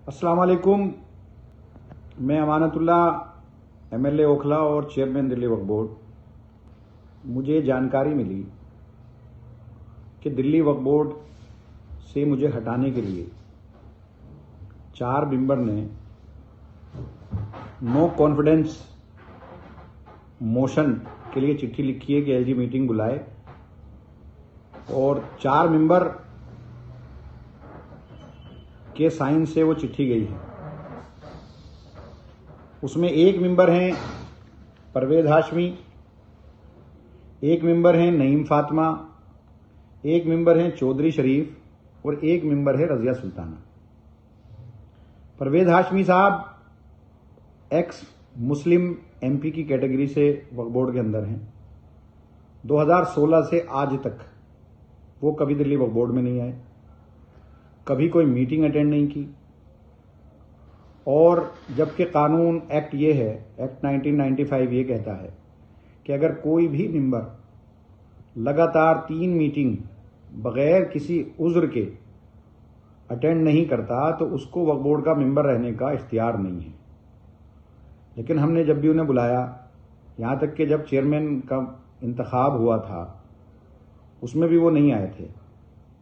अस्सलाम वालेकुम। मैं अमानतुल्लाह, एमएलए ओखला और चेयरमैन दिल्ली वक्फ बोर्ड। मुझे जानकारी मिली कि दिल्ली वक्फ बोर्ड से मुझे हटाने के लिए 4 मेंबर ने नो कॉन्फिडेंस मोशन के लिए चिट्ठी लिखी है कि एलजी मीटिंग बुलाए, और 4 मेंबर के साइन से वो चिट्ठी गई है। उसमें 1 मेंबर हैं परवेज हाशमी, 1 मेंबर हैं नईम फातिमा, 1 मेंबर हैं चौधरी शरीफ और 1 मेंबर है रजिया सुल्ताना। परवेज हाशमी साहब एक्स मुस्लिम एमपी की कैटेगरी से वक्फ बोर्ड के अंदर हैं। 2016 से आज तक वो कभी दिल्ली वक्फ बोर्ड में नहीं आए, कभी कोई मीटिंग अटेंड नहीं की। और जबकि कानून एक्ट ये है, एक्ट 1995 ये कहता है कि अगर कोई भी मेंबर लगातार 3 मीटिंग बगैर किसी उज्र के अटेंड नहीं करता तो उसको वक्फ बोर्ड का मेंबर रहने का इख्तियार नहीं है। लेकिन हमने जब भी उन्हें बुलाया, यहाँ तक कि जब चेयरमैन का इंतखाब हुआ था उसमें भी वो नहीं आए थे।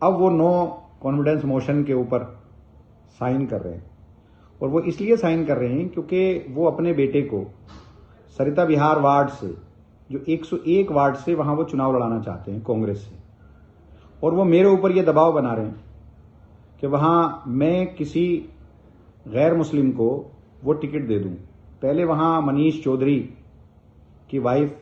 अब वो नो कॉन्फिडेंस मोशन के ऊपर साइन कर रहे हैं, और वो इसलिए साइन कर रहे हैं क्योंकि वो अपने बेटे को सरिता विहार वार्ड से, जो 101 वार्ड से, वहां वो चुनाव लड़ाना चाहते हैं कांग्रेस से। और वो मेरे ऊपर ये दबाव बना रहे हैं कि वहां मैं किसी गैर मुस्लिम को वो टिकट दे दूं। पहले वहां मनीष चौधरी की वाइफ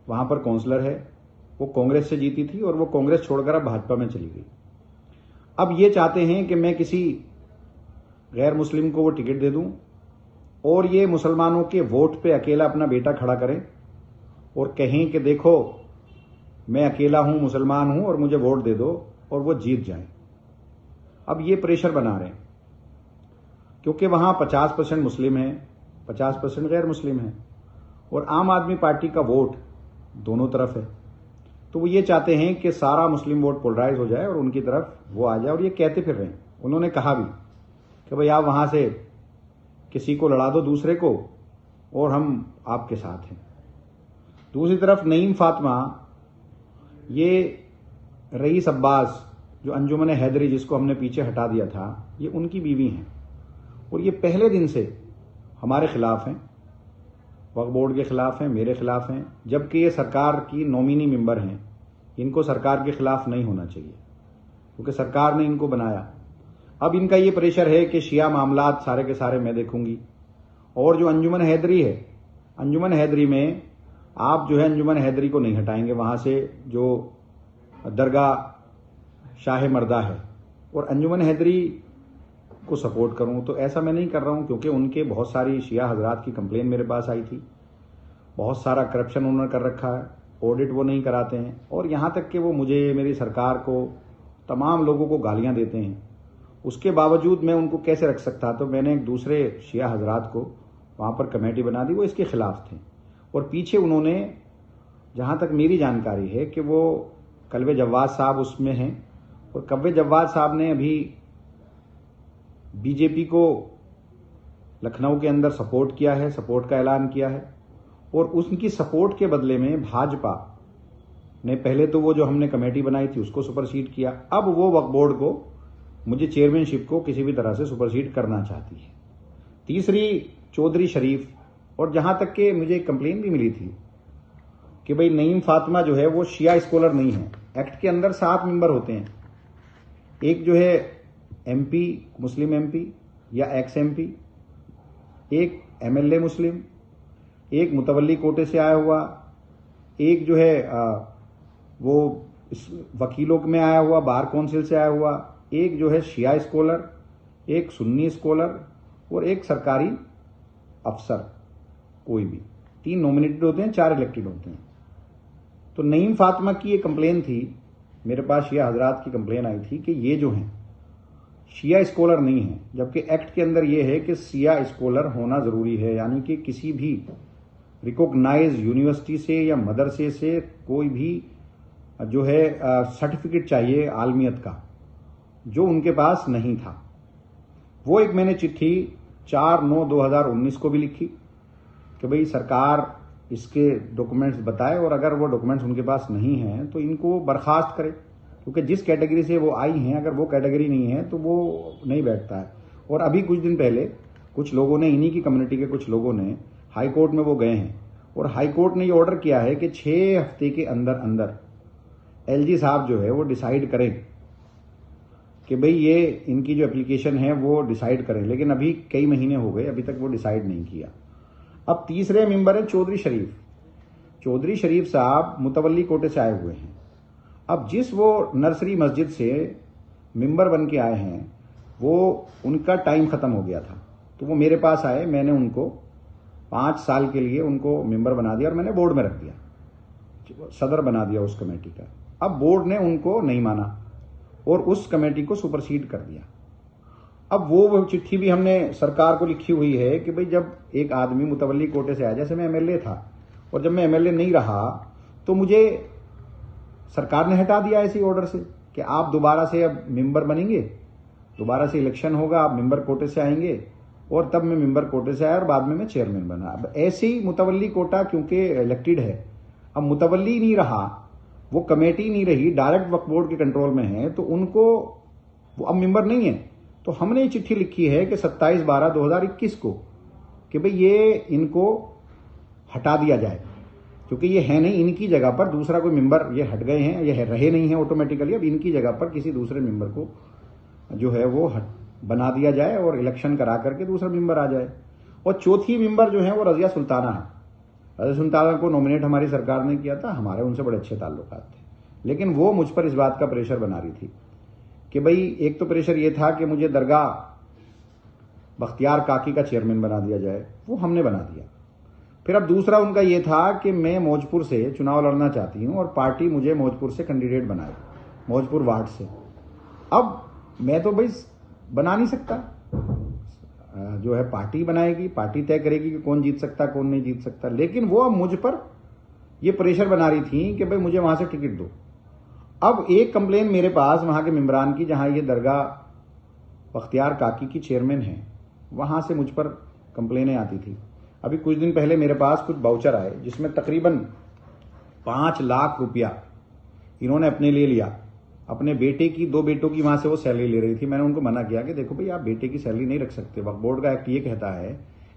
वहां पर काउंसलर है, वो कांग्रेस से जीती थी और वो कांग्रेस छोड़कर अब भाजपा में चली गई। अब ये चाहते हैं कि मैं किसी गैर मुस्लिम को वो टिकट दे दूं और ये मुसलमानों के वोट पे अकेला अपना बेटा खड़ा करें और कहें कि देखो मैं अकेला हूं, मुसलमान हूं और मुझे वोट दे दो, और वो जीत जाएं। अब ये प्रेशर बना रहे हैं क्योंकि वहां 50% मुस्लिम है, 50% गैर मुस्लिम है, और आम आदमी पार्टी का वोट दोनों तरफ है। तो वो ये चाहते हैं कि सारा मुस्लिम वोट पोलराइज हो जाए और उनकी तरफ वो आ जाए। और ये कहते फिर रहे हैं, उन्होंने कहा भी कि भाई आप वहां से किसी को लड़ा दो दूसरे को और हम आपके साथ हैं। दूसरी तरफ नईम फातिमा, ये रईस अब्बास जो अंजुमन हैदरी जिसको हमने पीछे हटा दिया था, ये उनकी बीवी हैं और ये पहले दिन से हमारे खिलाफ हैं, वक्फ बोर्ड के खिलाफ हैं, मेरे खिलाफ हैं। जबकि ये सरकार की नॉमिनी मेंबर हैं, इनको सरकार के खिलाफ नहीं होना चाहिए क्योंकि सरकार ने इनको बनाया। अब इनका ये प्रेशर है कि शिया मामलात सारे के सारे मैं देखूंगी, और जो अंजुमन हैदरी है, अंजुमन हैदरी में आप जो है अंजुमन हैदरी को नहीं हटाएंगे वहां से, जो दरगाह शाह मर्दा है, और अंजुमन हैदरी को सपोर्ट करूं तो ऐसा मैं नहीं कर रहा हूं क्योंकि उनके बहुत सारी शिया हजरात की कंप्लेन मेरे पास आई थी। बहुत सारा करप्शन उन्होंने कर रखा है, ऑडिट वो नहीं कराते हैं, और यहां तक कि वो मुझे, मेरी सरकार को, तमाम लोगों को गालियां देते हैं। उसके बावजूद मैं उनको कैसे रख सकता? तो मैंने एक दूसरे शिया हजरात को वहां पर कमेटी बना दी, वो इसके खिलाफ थे। और पीछे उन्होंने, जहां तक मेरी जानकारी है कि वो कल्वे जव्वाद साहब उसमें हैं, और कल्वे जव्वाद साहब ने अभी बीजेपी को लखनऊ के अंदर सपोर्ट किया है, सपोर्ट का ऐलान किया है, और उनकी सपोर्ट के बदले में भाजपा ने पहले तो वो जो हमने कमेटी बनाई थी उसको सुपरसीड किया। अब वो वक्फ बोर्ड को, मुझे चेयरमैनशिप को किसी भी तरह से सुपरसीड करना चाहती है। तीसरी चौधरी शरीफ, और जहां तक कि मुझे एक कंप्लेन भी मिली थी कि भाई नईम फातिमा जो है वो शिया स्कॉलर नहीं है। एक्ट के अंदर 7 मेंबर होते हैं, एक जो है एमपी, मुस्लिम एमपी या एक्स एमपी, एक एमएलए मुस्लिम, एक मुतवल्ली कोटे से आया हुआ, एक जो है वो वकीलों में आया हुआ, बार काउंसिल से आया हुआ, एक जो है शिया स्कॉलर, एक सुन्नी स्कॉलर, और एक सरकारी अफसर। कोई भी 3 नॉमिनेटेड होते हैं, 4 इलेक्टेड होते हैं। तो नईम फातिमा की ये कंप्लेन थी, मेरे पास शिया हजरात की कंप्लेन आई थी कि ये जो हैं शिया स्कॉलर नहीं है, जबकि एक्ट के अंदर ये है कि शिया स्कॉलर होना जरूरी है, यानी कि किसी भी रिकॉग्नाइज यूनिवर्सिटी से या मदरसे से कोई भी जो है सर्टिफिकेट चाहिए आलमियत का, जो उनके पास नहीं था। वो एक मैंने चिट्ठी 4/9/2019 को भी लिखी कि भाई सरकार इसके डॉक्यूमेंट्स बताए और अगर वो डॉक्यूमेंट्स उनके पास नहीं हैं तो इनको बर्खास्त करे, क्योंकि जिस कैटेगरी से वो आई हैं अगर वो कैटेगरी नहीं है तो वो नहीं बैठता है। और अभी कुछ दिन पहले कुछ लोगों ने, इन्हीं की कम्युनिटी के कुछ लोगों ने हाई कोर्ट में वो गए हैं और हाई कोर्ट ने ये ऑर्डर किया है कि 6 हफ्ते के अंदर अंदर एलजी साहब जो है वो डिसाइड करें कि भाई ये इनकी जो एप्लीकेशन है वो डिसाइड करें। लेकिन अभी कई महीने हो गए, अभी तक वो डिसाइड नहीं किया। अब तीसरे मेंबर हैं चौधरी शरीफ। चौधरी शरीफ साहब मुतवल्ली कोटे से आए हुए हैं। अब जिस वो नर्सरी मस्जिद से मेंबर बन के आए हैं वो उनका टाइम खत्म हो गया था, तो वो मेरे पास आए। मैंने उनको 5 साल के लिए उनको मेंबर बना दिया और मैंने बोर्ड में रख दिया, सदर बना दिया उस कमेटी का। अब बोर्ड ने उनको नहीं माना और उस कमेटी को सुपरसीड कर दिया। अब वो चिट्ठी भी हमने सरकार को लिखी हुई है कि भाई जब एक आदमी मुतवल्ली कोटे से आया, जैसे मैं एमएलए था और जब मैं एमएलए नहीं रहा तो मुझे सरकार ने हटा दिया ऐसे ऑर्डर से कि आप दोबारा से अब मेंबर बनेंगे, दोबारा से इलेक्शन होगा, आप मेंबर कोटे से आएंगे। और तब मैं मेंबर कोटे से आया और बाद में मैं चेयरमैन बना। अब ऐसे ही मुतवल्ली कोटा क्योंकि इलेक्टेड है, अब मुतवल्ली नहीं रहा, वो कमेटी नहीं रही, डायरेक्ट वक्फ बोर्ड के कंट्रोल में है, तो उनको वो अब मेंबर नहीं है। तो हमने ये चिट्ठी लिखी है कि 27/12/2021 को कि भाई ये इनको हटा दिया जाए, क्योंकि ये है नहीं, इनकी जगह पर दूसरा कोई मेंबर, ये हट गए हैं, ये रहे नहीं है ऑटोमेटिकली। अब इनकी जगह पर किसी दूसरे मेंबर को जो है वो बना दिया जाए और इलेक्शन करा करके दूसरा मेंबर आ जाए। और चौथी मेंबर जो है वो रजिया सुल्ताना है। रजिया सुल्ताना को नॉमिनेट हमारी सरकार ने किया था, हमारे उनसे बड़े अच्छे ताल्लुकात थे, लेकिन वो मुझ पर इस बात का प्रेशर बना रही थी कि भाई एक तो प्रेशर ये था कि मुझे दरगाह बख्तियार काकी का चेयरमैन बना दिया जाए, वो हमने बना दिया। फिर अब दूसरा उनका ये था कि मैं मौजपुर से चुनाव लड़ना चाहती हूं और पार्टी मुझे मौजपुर से कैंडिडेट बनाए, मौजपुर वार्ड से। अब मैं तो भाई बना नहीं सकता, जो है पार्टी बनाएगी, पार्टी तय करेगी कि कौन जीत सकता कौन नहीं जीत सकता। लेकिन वो अब मुझ पर ये प्रेशर बना रही थी कि भाई मुझे वहां से टिकट दो। अब एक कंप्लेन मेरे पास वहां के मेंबरान की, जहां ये दरगाह बख्तियार काकी की चेयरमैन है, वहां से मुझ पर कंप्लेनें आती थी। अभी कुछ दिन पहले मेरे पास कुछ बाउचर आए जिसमें तकरीबन 5 लाख रुपया इन्होंने अपने लिए लिया। अपने बेटे की, 2 बेटों की वहां से वो सैलरी ले रही थी। मैंने उनको मना किया कि देखो भाई आप बेटे की सैलरी नहीं रख सकते, वक्फ बोर्ड का एक्ट ये कहता है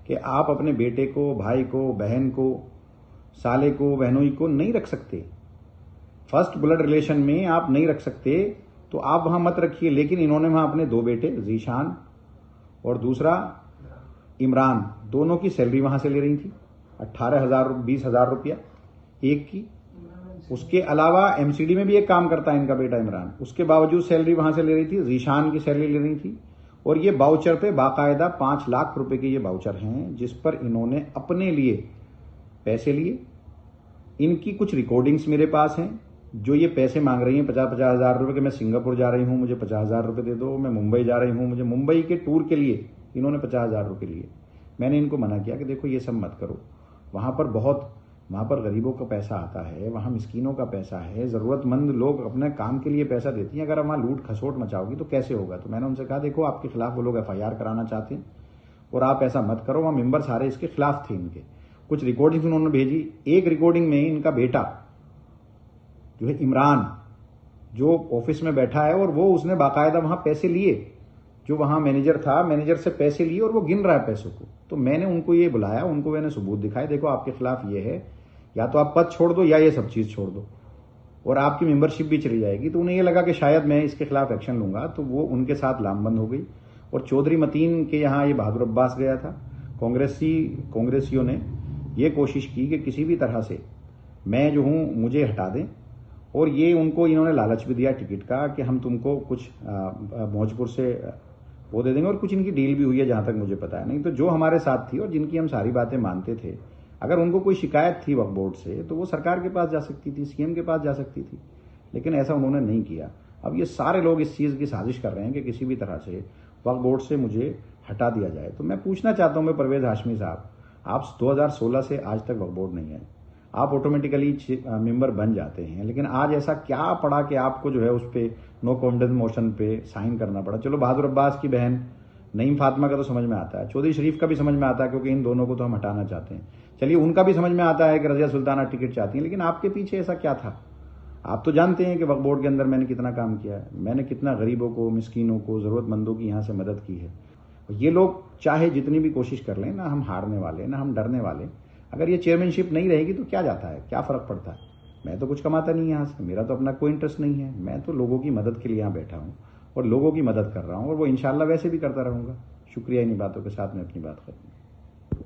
कि आप अपने बेटे को, भाई को, बहन को, साले को, बहनोई को नहीं रख सकते, फर्स्ट ब्लड रिलेशन में आप नहीं रख सकते, तो आप वहां मत रखिए। लेकिन इन्होंने वहां अपने 2 बेटे जीशान और दूसरा इमरान, दोनों की सैलरी वहां से ले रही थी, 18,000-20,000 रुपया एक की। उसके अलावा एमसीडी में भी एक काम करता है इनका बेटा इमरान, उसके बावजूद सैलरी वहां से ले रही थी, जीशान की सैलरी ले रही थी। और ये बाउचर पे बाकायदा 5 लाख रुपए के ये बाउचर हैं जिस पर इन्होंने अपने लिए पैसे लिए। इनकी कुछ रिकॉर्डिंग्स मेरे पास हैं जो ये पैसे मांग रही हैं 50-50 हजार रुपए के, मैं सिंगापुर जा रही हूं मुझे 50,000 रुपए दे दो, मैं मुंबई जा रही हूं मुझे मुंबई के टूर के लिए इन्होंने 50,000 रुपए लिए। मैंने इनको मना किया कि देखो ये सब मत करो, वहां पर गरीबों का पैसा आता है, वहां मिस्कीनों का पैसा है, जरूरतमंद लोग अपने काम के लिए पैसा देती हैं, अगर वहां लूट खसोट मचाओगी तो कैसे होगा। तो मैंने उनसे कहा देखो आपके खिलाफ वो लोग FIR कराना चाहते हैं और आप ऐसा मत करो। वहां मेंबर सारे इसके खिलाफ थे। इनके कुछ रिकॉर्डिंग उन्होंने भेजी। एक रिकॉर्डिंग में इनका बेटा जो है इमरान, जो ऑफिस में बैठा है और वो उसने बाकायदा वहां पैसे लिए, जो वहां मैनेजर था, मैनेजर से पैसे लिए और वो गिन रहा है पैसों को। तो मैंने उनको ये बुलाया, उनको मैंने सबूत दिखाए, देखो आपके खिलाफ ये है, या तो आप पद छोड़ दो या ये सब चीज छोड़ दो और आपकी मेंबरशिप भी चली जाएगी। तो उन्हें ये लगा कि शायद मैं इसके खिलाफ एक्शन लूंगा, तो वो उनके साथ लामबंद हो गई। और चौधरी मतीन के यहाँ ये बहादुर अब्बास गया था। कांग्रेसियों ने ये कोशिश की कि किसी भी तरह से मैं जो हूं मुझे हटा दें, और ये उनको इन्होंने लालच भी दिया टिकट का कि हम तुमको कुछ मौजपुर से वो दे देंगे, और कुछ इनकी डील भी हुई है जहां तक मुझे पता है। नहीं तो जो हमारे साथ थी और जिनकी हम सारी बातें मानते थे, अगर उनको कोई शिकायत थी वक्फ बोर्ड से तो वो सरकार के पास जा सकती थी, सीएम के पास जा सकती थी, लेकिन ऐसा उन्होंने नहीं किया। अब ये सारे लोग इस चीज की साजिश कर रहे हैं कि किसी भी तरह से वक्फ बोर्ड से मुझे हटा दिया जाए। तो मैं पूछना चाहता हूं, मैं परवेज हाशमी साहब, आप 2016 से आज तक वक्फ बोर्ड नहीं है, आप ऑटोमेटिकली मेंबर बन जाते हैं, लेकिन आज ऐसा क्या पड़ा कि आपको जो है उस पर नो कॉन्फिडेंस मोशन पे साइन करना पड़ा। चलो बहादुर अब्बास की बहन नईम फातिमा का तो समझ में आता है, चौधरी शरीफ का भी समझ में आता है, क्योंकि इन दोनों को तो हम हटाना चाहते हैं। चलिए, उनका भी समझ में आता है कि रजिया सुल्ताना टिकट चाहती हैं, लेकिन आपके पीछे ऐसा क्या था? आप तो जानते हैं कि वक्फ बोर्ड के अंदर मैंने कितना काम किया है, मैंने कितना गरीबों को, मिस्कीनों को, ज़रूरतमंदों की यहाँ से मदद की है। ये लोग चाहे जितनी भी कोशिश कर लें, ना हम हारने वाले, ना हम डरने वाले। अगर ये चेयरमैनशिप नहीं रहेगी तो क्या जाता है, क्या फ़र्क पड़ता है? मैं तो कुछ कमाता नहीं यहाँ से, मेरा तो अपना कोई इंटरेस्ट नहीं है। मैं तो लोगों की मदद के लिए यहाँ बैठा हूँ और लोगों की मदद कर रहा हूँ, और वो इंशाल्लाह वैसे भी करता रहूँगा। शुक्रिया। इन्हीं बातों के साथ मैं अपनी बात करूँ।